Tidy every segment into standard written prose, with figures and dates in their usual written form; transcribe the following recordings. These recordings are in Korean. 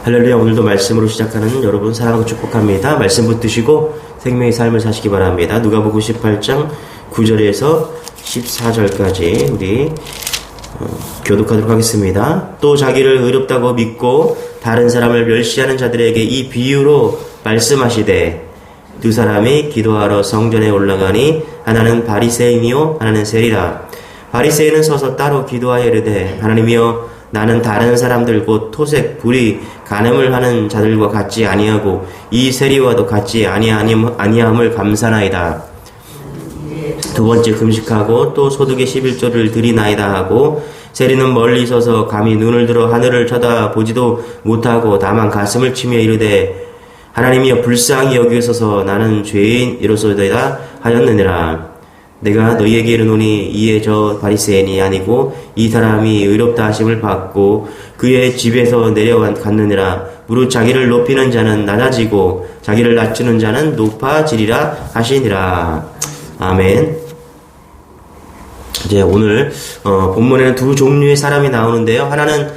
할렐루야. 오늘도 말씀으로 시작하는 여러분 사랑하고 축복합니다. 말씀 붙드시고 생명의 삶을 사시기 바랍니다. 누가복음 18장 9절에서 14절까지 우리 교독하도록 하겠습니다. 또 자기를 의롭다고 믿고 다른 사람을 멸시하는 자들에게 이 비유로 말씀하시되 두 사람이 기도하러 성전에 올라가니 하나는 바리새인이요 하나는 세리라. 바리새인은 서서 따로 기도하여 이르되 하나님이여 나는 다른 사람들 곧 토색, 불의, 간음을 하는 자들과 같지 아니하고 이 세리와도 같지 아니함을 감사나이다. 두 번째 금식하고 또 소득의 11조를 드리나이다 하고 세리는 멀리 서서 감히 눈을 들어 하늘을 쳐다보지도 못하고 다만 가슴을 치며 이르되 하나님이여 불쌍히 여기소서 나는 죄인이로소이다 하였느니라. 내가 너희에게 이르노니 이에 저 바리새인이 아니고 이 사람이 의롭다 하심을 받고 그의 집에서 내려갔느니라. 무릇 자기를 높이는 자는 낮아지고 자기를 낮추는 자는 높아지리라 하시니라. 아멘. 이제 오늘 본문에는 두 종류의 사람이 나오는데요. 하나는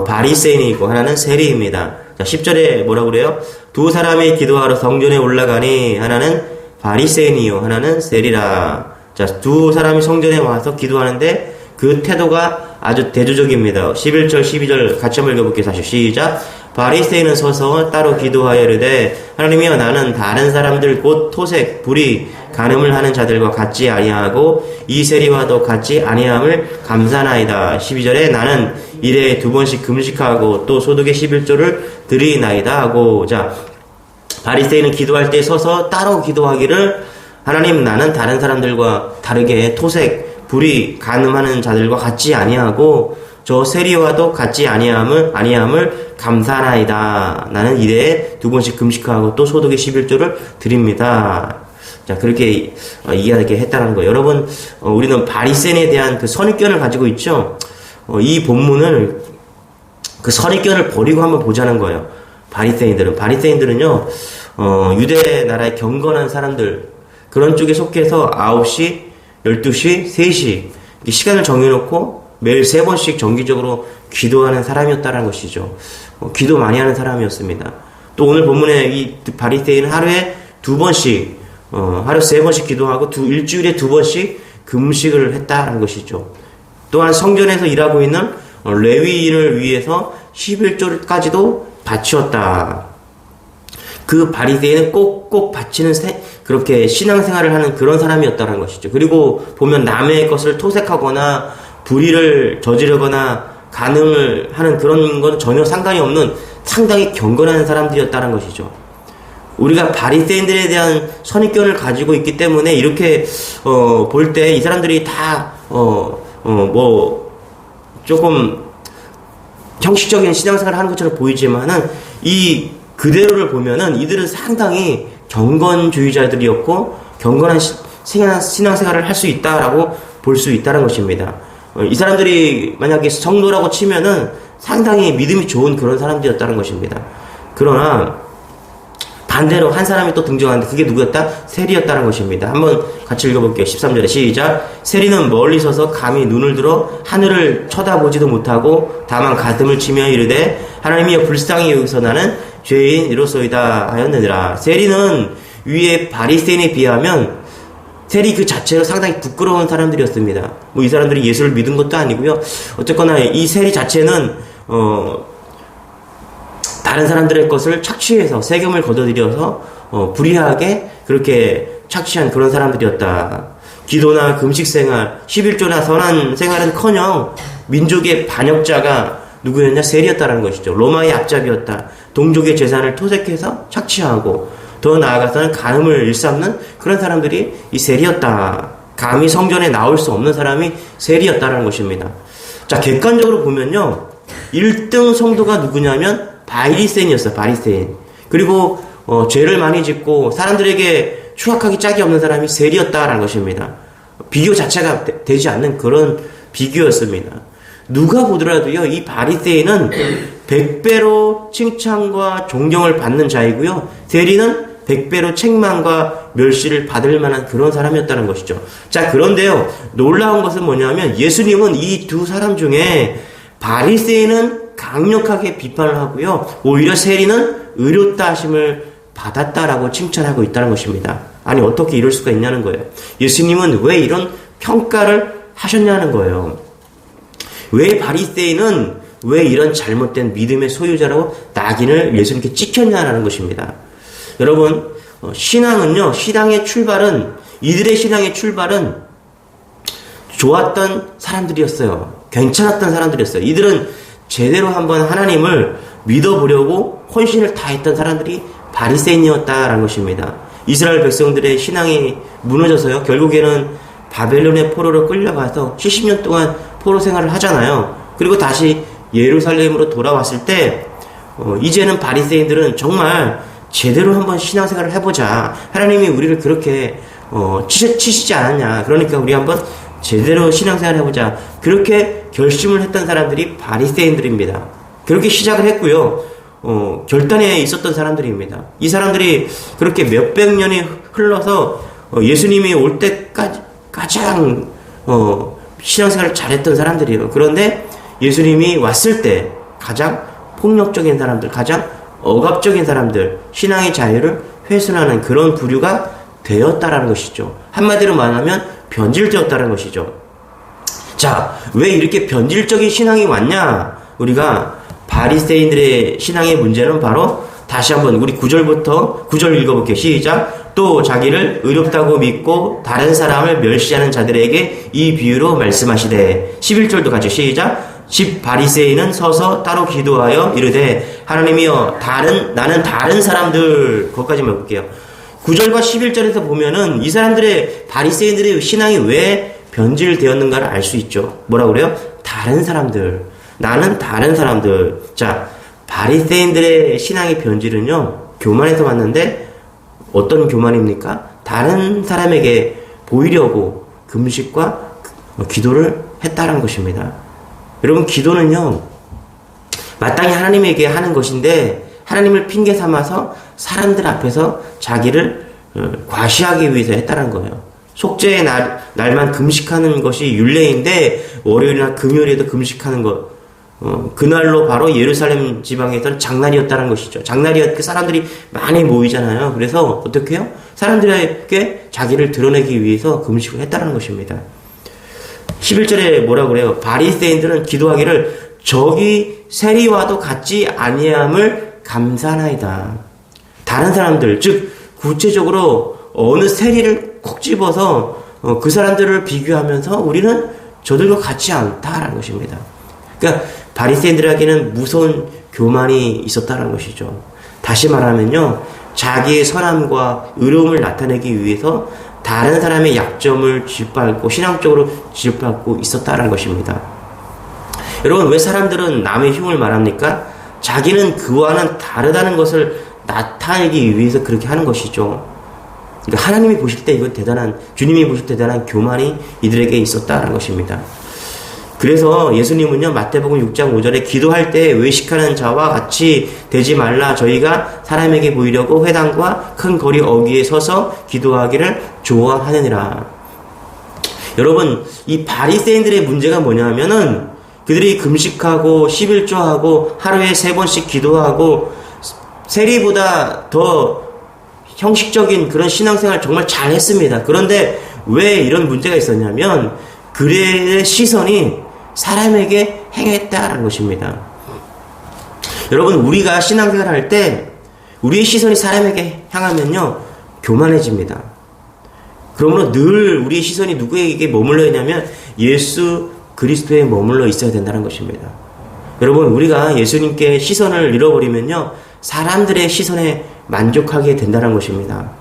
바리새인이 있고 하나는 세리입니다. 자, 10절에 뭐라고 그래요? 두 사람이 기도하러 성전에 올라가니 하나는 바리새인이요 하나는 세리라. 자, 두 사람이 성전에 와서 기도하는데 그 태도가 아주 대조적입니다. 11절, 12절 같이 한번 읽어볼게요. 다시 시작. 바리새인은 서서 따로 기도하여 이르되 하나님이여 나는 다른 사람들 곧 토색, 불의, 간음을 하는 자들과 같지 아니하고 이 세리와도 같지 아니함을 감사나이다. 12절에 나는 일에 두 번씩 금식하고 또 소득의 11조를 드리나이다 하고. 자, 바리새인은 기도할 때 서서 따로 기도하기를 하나님 나는 다른 사람들과 다르게 토색, 불의, 간음하는 자들과 같지 아니하고 저 세리와도 같지 아니함을 감사나이다. 나는 일에 두 번씩 금식하고 또 소득의 11조를 드립니다. 자, 그렇게 이해하게 했다는 거예요. 여러분, 우리는 바리새인에 대한 그 선입견을 가지고 있죠. 이 본문을 그 선입견을 버리고 한번 보자는 거예요. 바리새인들은요, 유대 나라의 경건한 사람들 그런 쪽에 속해서 9시, 12시, 3시 시간을 정해놓고 매일 3번씩 정기적으로 기도하는 사람이었다는 것이죠. 기도 많이 하는 사람이었습니다. 또 오늘 본문에 이 바리새인은 하루에 2번씩, 하루 3번씩 기도하고 일주일에 2번씩 금식을 했다는 것이죠. 또한 성전에서 일하고 있는 레위인을 위해서 11조까지도 바치었다. 그 바리새인은 꼭꼭 바치는 그렇게 신앙생활을 하는 그런 사람이었다는 것이죠. 그리고 보면 남의 것을 토색하거나 불의를 저지르거나 간음을 하는 그런 건 전혀 상관이 없는 상당히 경건한 사람들이었다는 것이죠. 우리가 바리새인들에 대한 선입견을 가지고 있기 때문에 이렇게 볼 때 이 사람들이 다 조금 형식적인 신앙생활을 하는 것처럼 보이지만은 이 그대로를 보면은 이들은 상당히 경건주의자들이었고 경건한 신앙생활을 할 수 있다라고 볼 수 있다는 것입니다. 이 사람들이 만약에 성도라고 치면은 상당히 믿음이 좋은 그런 사람들이었다는 것입니다. 그러나 반대로 한 사람이 또 등장하는데 그게 누구였다? 세리였다는 것입니다. 한번 같이 읽어볼게요. 13절에 시작. 세리는 멀리 서서 감히 눈을 들어 하늘을 쳐다보지도 못하고 다만 가슴을 치며 이르되 하나님이여 불쌍히 여기서 나는 죄인이로소이다 하였느니라. 세리는 위에 바리새인에 비하면 세리 그 자체로 상당히 부끄러운 사람들이었습니다. 이 사람들이 예수를 믿은 것도 아니고요. 어쨌거나 이 세리 자체는 다른 사람들의 것을 착취해서 세금을 걷어들여서 불의하게 그렇게 착취한 그런 사람들이었다. 기도나 금식 생활, 11조나 선한 생활은커녕 민족의 반역자가 누구였냐? 세리였다는 것이죠. 로마의 앞잡이였다. 동족의 재산을 토색해서 착취하고 더 나아가서는 간음을 일삼는 그런 사람들이 이 세리였다. 감히 성전에 나올 수 없는 사람이 세리였다는 것입니다. 자, 객관적으로 보면요. 1등 성도가 누구냐면 바리새인이었어요. 바리새인. 그리고 죄를 많이 짓고 사람들에게 추악하기 짝이 없는 사람이 세리였다라는 것입니다. 비교 자체가 되지 않는 그런 비교였습니다. 누가 보더라도요, 이 바리새인은 100배로 칭찬과 존경을 받는 자이고요. 세리는 100배로 책망과 멸시를 받을 만한 그런 사람이었다는 것이죠. 자, 그런데요, 놀라운 것은 뭐냐면 예수님은 이 두 사람 중에 바리새인은 강력하게 비판을 하고요. 오히려 세리는 의롭다 하심을 받았다라고 칭찬하고 있다는 것입니다. 아니 어떻게 이럴 수가 있냐는 거예요. 예수님은 왜 이런 평가를 하셨냐는 거예요. 왜 바리새인은 왜 이런 잘못된 믿음의 소유자라고 낙인을 예수님께 찍혔냐는 것입니다. 여러분 신앙은요. 이들의 신앙의 출발은 좋았던 사람들이었어요. 괜찮았던 사람들이었어요. 이들은 제대로 한번 하나님을 믿어보려고 혼신을 다했던 사람들이 바리새인이었다라는 것입니다. 이스라엘 백성들의 신앙이 무너져서요. 결국에는 바벨론의 포로로 끌려가서 70년 동안 포로 생활을 하잖아요. 그리고 다시 예루살렘으로 돌아왔을 때 이제는 바리새인들은 정말 제대로 한번 신앙생활을 해보자. 하나님이 우리를 그렇게 치시지 않았냐. 그러니까 우리 한번 제대로 신앙생활을 해보자. 그렇게 결심을 했던 사람들이 바리새인들입니다. 그렇게 시작을 했고요. 결단에 있었던 사람들입니다. 이 사람들이 그렇게 몇백 년이 흘러서 예수님이 올 때까지 가장 신앙생활을 잘했던 사람들이에요. 그런데 예수님이 왔을 때 가장 폭력적인 사람들, 가장 억압적인 사람들, 신앙의 자유를 훼손하는 그런 부류가 되었다라는 것이죠. 한마디로 말하면 변질되었다는 것이죠. 자, 왜 이렇게 변질적인 신앙이 왔냐? 우리가 바리새인들의 신앙의 문제는 바로 다시 한번 우리 9절 읽어볼게요. 시작. 또 자기를 의롭다고 믿고 다른 사람을 멸시하는 자들에게 이 비유로 말씀하시되 11절도 같이 시작. 집 바리새인은 서서 따로 기도하여 이르되 하나님이여 나는 다른 사람들 거기까지만 볼게요. 9절과 11절에서 보면은 이 사람들의 바리새인들의 신앙이 왜 변질되었는가를 알 수 있죠. 뭐라고 그래요? 다른 사람들. 나는 다른 사람들. 자, 바리새인들의 신앙의 변질은요. 교만에서 왔는데 어떤 교만입니까? 다른 사람에게 보이려고 금식과 기도를 했다는 것입니다. 여러분 기도는요. 마땅히 하나님에게 하는 것인데 하나님을 핑계 삼아서 사람들 앞에서 자기를 과시하기 위해서 했다는 거예요. 속죄의 날만 금식하는 것이 율례인데 월요일이나 금요일에도 금식하는 것 그날로 바로 예루살렘 지방에서는 장날이었다는 것이죠. 장날이었고 사람들이 많이 모이잖아요. 그래서 어떻게 해요? 사람들에게 자기를 드러내기 위해서 금식을 했다는 것입니다. 11절에 뭐라고 그래요? 바리새인들은 기도하기를 저기 세리와도 같지 아니함을 감사하나이다. 다른 사람들, 즉 구체적으로 어느 세리를 콕 집어서 그 사람들을 비교하면서 우리는 저들과 같지 않다라는 것입니다. 그러니까 바리새인들에게는 무서운 교만이 있었다는 것이죠. 다시 말하면요, 자기의 선함과 의로움을 나타내기 위해서 다른 사람의 약점을 짓밟고 신앙적으로 짓밟고 있었다는 것입니다. 여러분 왜 사람들은 남의 흉을 말합니까? 자기는 그와는 다르다는 것을 나타내기 위해서 그렇게 하는 것이죠. 그러니까 하나님이 보실 때 이건 주님이 보실 때 대단한 교만이 이들에게 있었다는 것입니다. 그래서 예수님은요, 마태복음 6장 5절에 기도할 때 외식하는 자와 같이 되지 말라. 저희가 사람에게 보이려고 회당과 큰 거리 어귀에 서서 기도하기를 좋아하느니라. 여러분, 이 바리새인들의 문제가 뭐냐면은 그들이 금식하고 11조하고 하루에 3번씩 기도하고 세리보다 더 형식적인 그런 신앙생활 정말 잘 했습니다. 그런데 왜 이런 문제가 있었냐면 그들의 시선이 사람에게 행했다라는 것입니다. 여러분 우리가 신앙생활 할 때 우리의 시선이 사람에게 향하면요 교만해집니다. 그러므로 늘 우리의 시선이 누구에게 머물러 있냐면 예수 그리스도에 머물러 있어야 된다는 것입니다. 여러분 우리가 예수님께 시선을 잃어버리면요 사람들의 시선에 만족하게 된다는 것입니다.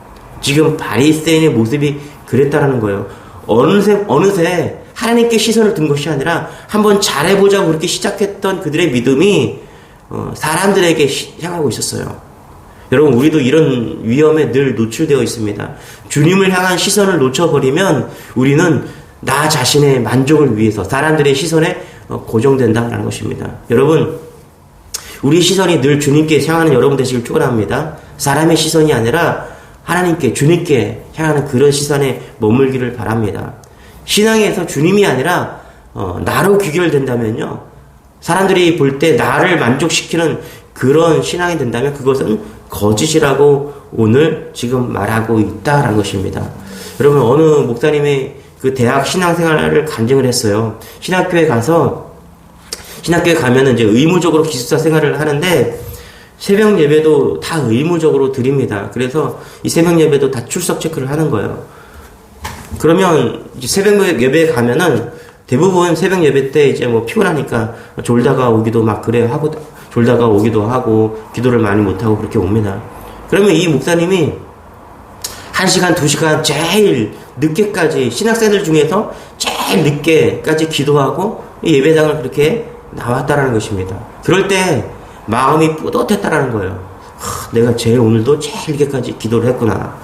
지금 바리새인의 모습이 그랬다라는 거예요. 어느새 하나님께 시선을 둔 것이 아니라 한번 잘해보자고 그렇게 시작했던 그들의 믿음이 사람들에게 향하고 있었어요. 여러분 우리도 이런 위험에 늘 노출되어 있습니다. 주님을 향한 시선을 놓쳐버리면 우리는 나 자신의 만족을 위해서 사람들의 시선에 고정된다는 것입니다. 여러분 우리 시선이 늘 주님께 향하는 여러분 되시길 축원합니다. 사람의 시선이 아니라 하나님께 주님께 향하는 그런 시선에 머물기를 바랍니다. 신앙에서 주님이 아니라 나로 귀결된다면요 사람들이 볼 때 나를 만족시키는 그런 신앙이 된다면 그것은 거짓이라고 오늘 지금 말하고 있다라는 것입니다. 여러분, 어느 목사님의 그 대학 신앙생활을 간증을 했어요. 신학교에 가면은 이제 의무적으로 기숙사 생활을 하는데 새벽 예배도 다 의무적으로 드립니다. 그래서 이 새벽 예배도 다 출석 체크를 하는 거예요. 그러면 이제 새벽 예배에 가면은 대부분 새벽 예배 때 이제 뭐 피곤하니까 졸다가 오기도 막 그래요 하고, 졸다가 오기도 하고, 기도를 많이 못하고 그렇게 옵니다. 그러면 이 목사님이 1시간, 2시간 제일 늦게까지, 신학생들 중에서 제일 늦게까지 기도하고 예배당을 그렇게 나왔다라는 것입니다. 그럴 때 마음이 뿌듯했다라는 거예요. 내가 오늘도 제일 늦게까지 기도를 했구나.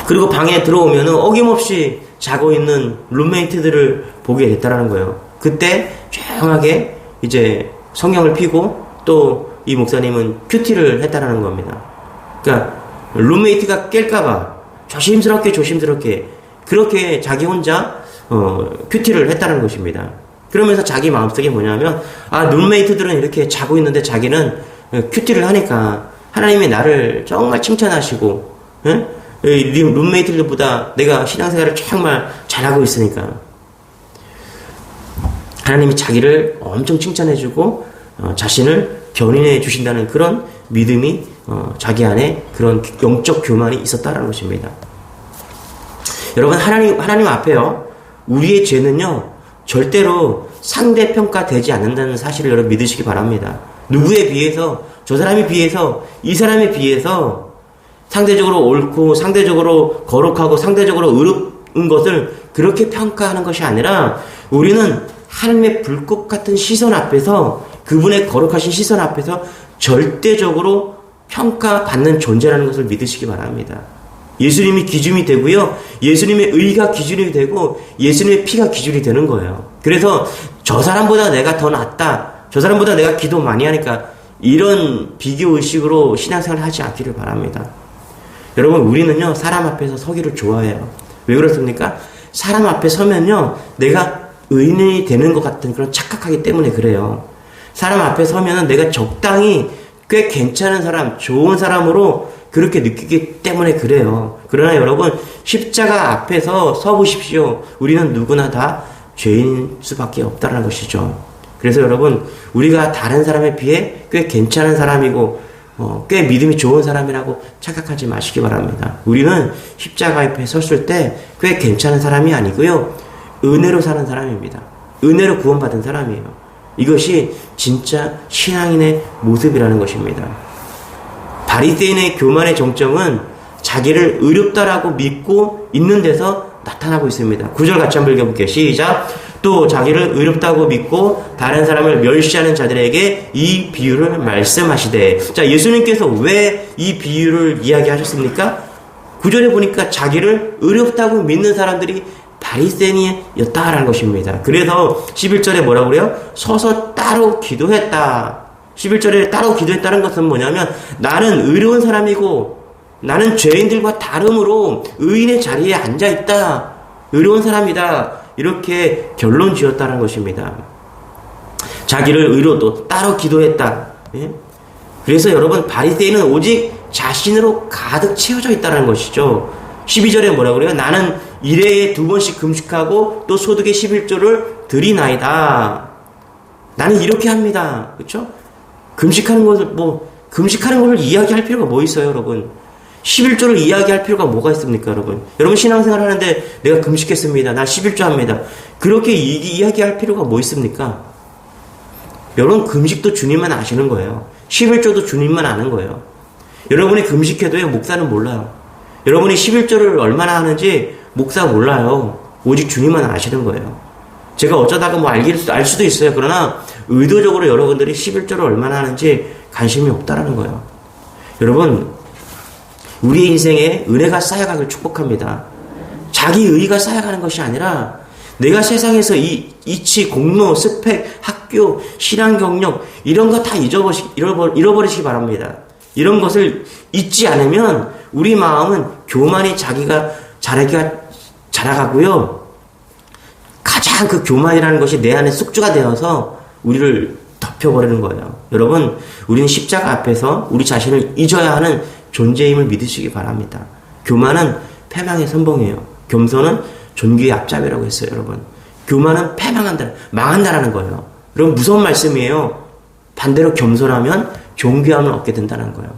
그리고 방에 들어오면은 어김없이 자고 있는 룸메이트들을 보게 됐다라는 거예요. 그때 조용하게 이제 성경을 피고 또 이 목사님은 큐티를 했다라는 겁니다. 그러니까 룸메이트가 깰까봐 조심스럽게 그렇게 자기 혼자 큐티를 했다는 것입니다. 그러면서 자기 마음속에 뭐냐면, 룸메이트들은 이렇게 자고 있는데 자기는 큐티를 하니까 하나님이 나를 정말 칭찬하시고, 룸메이트들보다 내가 신앙생활을 정말 잘하고 있으니까 하나님이 자기를 엄청 칭찬해주고 자신을 견인해 주신다는 그런 믿음이 자기 안에 그런 영적 교만이 있었다는 것입니다. 여러분, 하나님 앞에요, 우리의 죄는요 절대로 상대평가되지 않는다는 사실을 여러분 믿으시기 바랍니다. 누구에 비해서, 저 사람에 비해서, 이 사람에 비해서 상대적으로 옳고 상대적으로 거룩하고 상대적으로 의로운 것을 그렇게 평가하는 것이 아니라 우리는 하나님의 불꽃 같은 시선 앞에서, 그분의 거룩하신 시선 앞에서 절대적으로 평가받는 존재라는 것을 믿으시기 바랍니다. 예수님이 기준이 되고요, 예수님의 의가 기준이 되고 예수님의 피가 기준이 되는 거예요. 그래서 저 사람보다 내가 더 낫다, 저 사람보다 내가 기도 많이 하니까, 이런 비교의식으로 신앙생활을 하지 않기를 바랍니다. 여러분, 우리는요 사람 앞에서 서기를 좋아해요. 왜 그렇습니까? 사람 앞에 서면요 내가 의인이 되는 것 같은 그런 착각하기 때문에 그래요. 사람 앞에 서면은 내가 적당히 꽤 괜찮은 사람, 좋은 사람으로 그렇게 느끼기 때문에 그래요. 그러나 여러분, 십자가 앞에서 서보십시오. 우리는 누구나 다 죄인 수밖에 없다는 것이죠. 그래서 여러분, 우리가 다른 사람에 비해 꽤 괜찮은 사람이고 꽤 믿음이 좋은 사람이라고 착각하지 마시기 바랍니다. 우리는 십자가 앞에 섰을 때 꽤 괜찮은 사람이 아니고요, 은혜로 사는 사람입니다. 은혜로 구원받은 사람이에요. 이것이 진짜 신앙인의 모습이라는 것입니다. 바리새인의 교만의 정점은 자기를 의롭다라고 믿고 있는 데서 나타나고 있습니다. 9절 같이 한번 읽어볼게요. 시작. 또 자기를 의롭다고 믿고 다른 사람을 멸시하는 자들에게 이 비유를 말씀하시되. 자, 예수님께서 왜 이 비유를 이야기하셨습니까? 9절에 보니까 자기를 의롭다고 믿는 사람들이 바리새인이었다라는 것입니다. 그래서 11절에 뭐라고 그래요? 서서 따로 기도했다. 11절에 따로 기도했다는 것은 뭐냐면, 나는 의로운 사람이고 나는 죄인들과 다름으로 의인의 자리에 앉아있다, 의로운 사람이다, 이렇게 결론 지었다는 것입니다. 자기를 의로도 따로 기도했다. 예? 그래서 여러분, 바리새인은 오직 자신으로 가득 채워져 있다는 것이죠. 12절에 뭐라고 그래요? 나는 1회에 2번씩 금식하고 또 소득의 11조를 드리나이다. 나는 이렇게 합니다. 그렇죠? 금식하는 것을 이야기할 필요가 뭐 있어요, 여러분? 11조를 이야기할 필요가 뭐가 있습니까, 여러분? 여러분, 신앙생활 하는데 내가 금식했습니다, 나 11조 합니다, 그렇게 이야기할 필요가 뭐 있습니까? 여러분, 금식도 주님만 아시는 거예요. 11조도 주님만 아는 거예요. 여러분이 금식해도요, 목사는 몰라요. 여러분이 11조를 얼마나 하는지 목사 몰라요. 오직 주님만 아시는 거예요. 제가 어쩌다가 알 수도 있어요. 그러나 의도적으로 여러분들이 11조를 얼마나 하는지 관심이 없다라는 거예요. 여러분, 우리의 인생에 은혜가 쌓여가길 축복합니다. 자기 의의가 쌓여가는 것이 아니라 내가 세상에서 이치, 공로, 스펙, 학교, 신앙 경력 이런 거 다 잃어버리시기 바랍니다. 이런 것을 잊지 않으면 우리 마음은 교만이 자기가 자라가고요, 가장 그 교만이라는 것이 내 안에 숙주가 되어서 우리를 덮여버리는 거예요. 여러분, 우리는 십자가 앞에서 우리 자신을 잊어야 하는 존재임을 믿으시기 바랍니다. 교만은 패망의 선봉이에요. 겸손은 존귀의 앞잡이라고 했어요, 여러분. 교만은 패망한다, 망한다라는 거예요. 여러분, 무서운 말씀이에요. 반대로 겸손하면 존귀함을 얻게 된다는 거예요.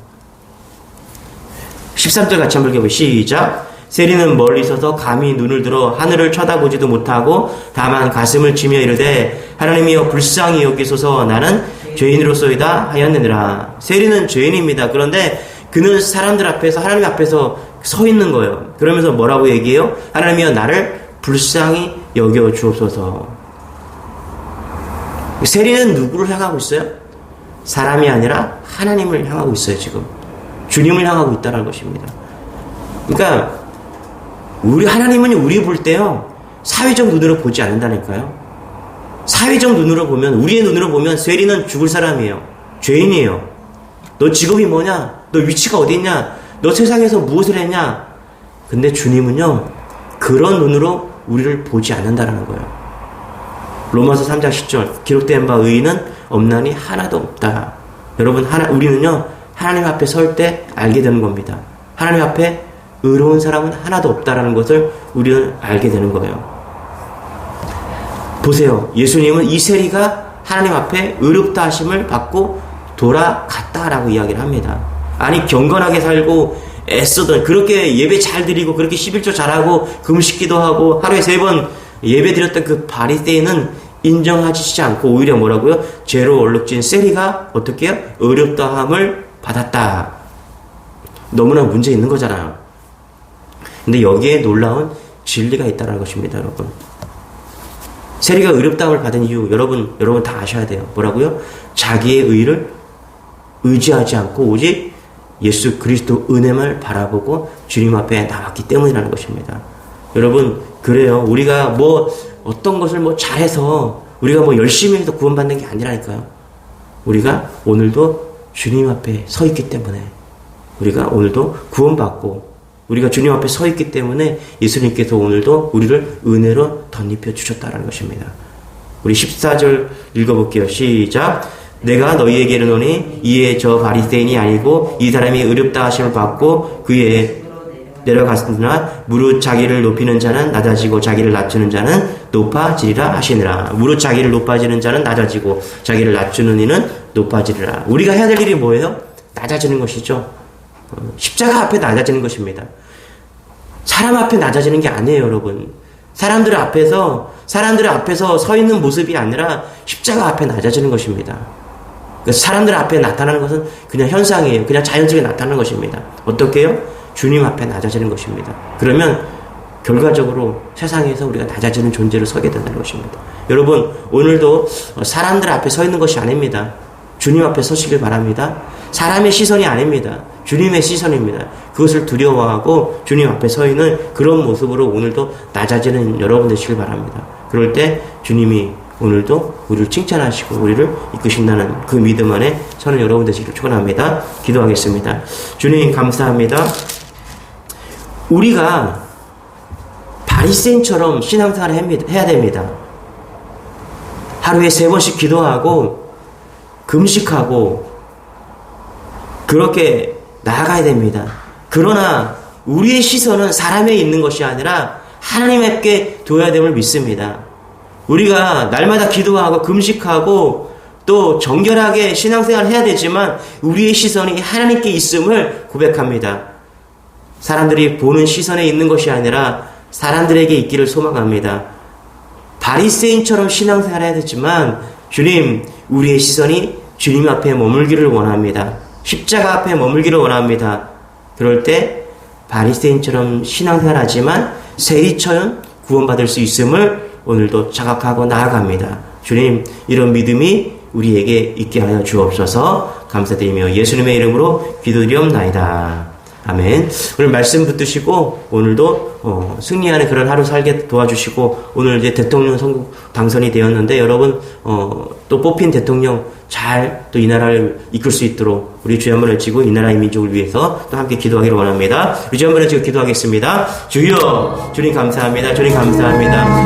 13절 같이 한번 읽어보세요. 시작. 세리는 멀리 서서 감히 눈을 들어 하늘을 쳐다보지도 못하고 다만 가슴을 치며 이르되 하나님이여 불쌍히 여기소서 나는 죄인으로소이다 하였느니라. 세리는 죄인입니다. 그런데 그는 사람들 앞에서 하나님 앞에서 서 있는 거예요. 그러면서 뭐라고 얘기해요? 하나님이여 나를 불쌍히 여겨 주옵소서. 세리는 누구를 향하고 있어요? 사람이 아니라 하나님을 향하고 있어요. 지금 주님을 향하고 있다는 것입니다. 그러니까 우리 하나님은 우리 볼 때요 사회적 눈으로 보지 않는다니까요. 사회적 눈으로 보면, 우리의 눈으로 보면 세리는 죽을 사람이에요. 죄인이에요. 너 직업이 뭐냐? 너 위치가 어디 있냐? 너 세상에서 무엇을 했냐? 근데 주님은요 그런 눈으로 우리를 보지 않는다는 거예요. 로마서 3장 10절 기록된 바 의인은 없나니 하나도 없다. 여러분, 우리는요 하나님 앞에 설 때 알게 되는 겁니다. 하나님 앞에 의로운 사람은 하나도 없다라는 것을 우리는 알게 되는 거예요. 보세요. 예수님은 이 세리가 하나님 앞에 의롭다 하심을 받고 돌아갔다라고 이야기를 합니다. 아니, 경건하게 살고 애쓰던, 그렇게 예배 잘 드리고 그렇게 11조 잘하고 금식기도 하고 하루에 3번 예배 드렸던 그 바리새인은 인정하시지 않고 오히려 뭐라고요? 죄로 얼룩진 세리가 어떻게 해요? 의롭다함을 받았다. 너무나 문제 있는 거잖아요. 근데 여기에 놀라운 진리가 있다는 것입니다, 여러분. 세리가 의롭다함을 받은 이유, 여러분 다 아셔야 돼요. 뭐라고요? 자기의 의를 의지하지 않고 오직 예수 그리스도 은혜만 바라보고 주님 앞에 나왔기 때문이라는 것입니다. 여러분, 그래요. 우리가 뭐 어떤 것을 뭐 잘해서 우리가 뭐 열심히 해서 구원받는 게 아니라니까요. 우리가 오늘도 주님 앞에 서 있기 때문에, 우리가 오늘도 구원받고 우리가 주님 앞에 서 있기 때문에 예수님께서 오늘도 우리를 은혜로 덧입혀 주셨다는 것입니다. 우리 14절 읽어볼게요. 시작. 내가 너희에게 이르노니 이에 저 바리새인이 아니고 이 사람이 의롭다 하심을 받고 그에 내려갔으나 무릇 자기를 높이는 자는 낮아지고 자기를 낮추는 자는 높아지리라 하시니라. 무릇 자기를 높아지는 자는 낮아지고 자기를 낮추는 이는 높아지리라. 우리가 해야 될 일이 뭐예요? 낮아지는 것이죠. 십자가 앞에 낮아지는 것입니다. 사람 앞에 낮아지는 게 아니에요, 여러분. 사람들 앞에서 서 있는 모습이 아니라 십자가 앞에 낮아지는 것입니다. 사람들 앞에 나타나는 것은 그냥 현상이에요. 그냥 자연스럽게 나타나는 것입니다. 어떻게 해요? 주님 앞에 낮아지는 것입니다. 그러면 결과적으로 세상에서 우리가 낮아지는 존재로 서게 된다는 것입니다. 여러분, 오늘도 사람들 앞에 서 있는 것이 아닙니다. 주님 앞에 서시길 바랍니다. 사람의 시선이 아닙니다. 주님의 시선입니다. 그것을 두려워하고 주님 앞에 서 있는 그런 모습으로 오늘도 낮아지는 여러분 되시길 바랍니다. 그럴 때 주님이 오늘도 우리를 칭찬하시고 우리를 이끄신다는 그 믿음 안에 저는 여러분 되시기를 축원합니다. 기도하겠습니다. 주님, 감사합니다. 우리가 바리새인처럼 신앙생활을 해야 됩니다. 하루에 3번씩 기도하고 금식하고 그렇게 나아가야 됩니다. 그러나 우리의 시선은 사람에 있는 것이 아니라 하나님께 둬야 됨을 믿습니다. 우리가 날마다 기도하고 금식하고 또 정결하게 신앙생활을 해야 되지만 우리의 시선이 하나님께 있음을 고백합니다. 사람들이 보는 시선에 있는 것이 아니라 사람들에게 있기를 소망합니다. 바리새인처럼 신앙생활을 해야 되지만 주님, 우리의 시선이 주님 앞에 머물기를 원합니다. 십자가 앞에 머물기를 원합니다. 그럴 때 바리새인처럼 신앙생활하지만 세리처럼 구원받을 수 있음을 오늘도 자각하고 나아갑니다. 주님, 이런 믿음이 우리에게 있게 하여 주옵소서. 감사드리며 예수님의 이름으로 기도드리옵나이다. 아멘. 오늘 말씀 붙드시고 오늘도 승리하는 그런 하루 살게 도와주시고, 오늘 이제 대통령 선거 당선이 되었는데 여러분 또 뽑힌 대통령 잘 또 이 나라를 이끌 수 있도록 우리 주여 한번 외치고 이 나라의 민족을 위해서 또 함께 기도하기를 원합니다. 우리 주여 한번 외치고 기도하겠습니다. 주여, 주님 감사합니다. 주님 감사합니다.